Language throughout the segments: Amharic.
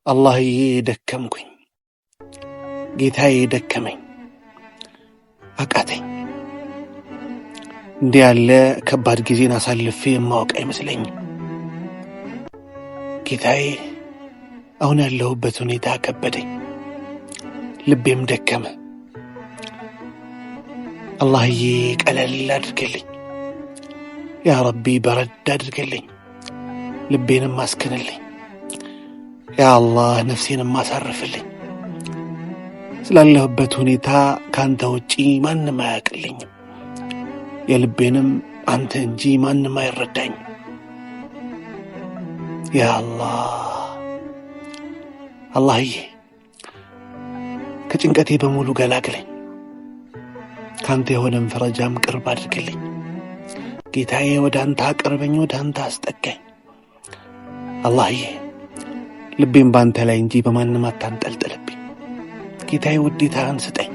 አላህዬ ደከምኩኝ፣ ጌታዬ ደከመኝ፣ አቃተኝ። እንዲህ ያለ ከባድ ጊዜን አሳልፌ የማወቅ አይመስለኝም። ጌታዬ አሁን ያለሁበት ሁኔታ ከበደኝ፣ ልቤም ደከመ። አላህዬ ቀለል አድርግልኝ፣ ያ ረቢ በረድ አድርግልኝ፣ ልቤንም አስክንልኝ። ያ አላህ ነፍሴንም አሳርፍልኝ። ስላለሁበት ሁኔታ ካንተ ውጪ ማንም አያውቅልኝም። የልቤንም አንተ እንጂ ማንም አይረዳኝም። ያ አላህዬ ከጭንቀቴ በሙሉ ገላግለኝ። ካንተ የሆነም ፈረጃም ቅርብ አድርግልኝ። ጌታዬ ወደ አንተ አቅርበኝ፣ ወደ አንተ አስጠጋኝ። አላህዬ ልቤን ባንተ ላይ እንጂ በማንም አታንጠልጥልብኝ። ጌታዬ ውዴታህን ስጠኝ።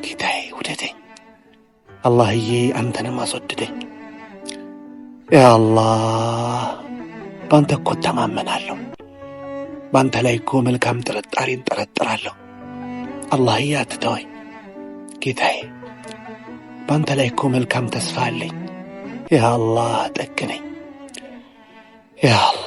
ጌታዬ ውደደኝ። አላህዬ አንተንም አስወድደኝ። ያ አላህ ባንተ እኮ ተማመናለሁ። ባንተ ላይ እኮ መልካም ጥርጣሬን ጠረጥራለሁ። አላህዬ አትተወኝ። ጌታዬ ባንተ ላይ እኮ መልካም ተስፋ አለኝ። ያ አላህ ጠግነኝ። ያ አላህ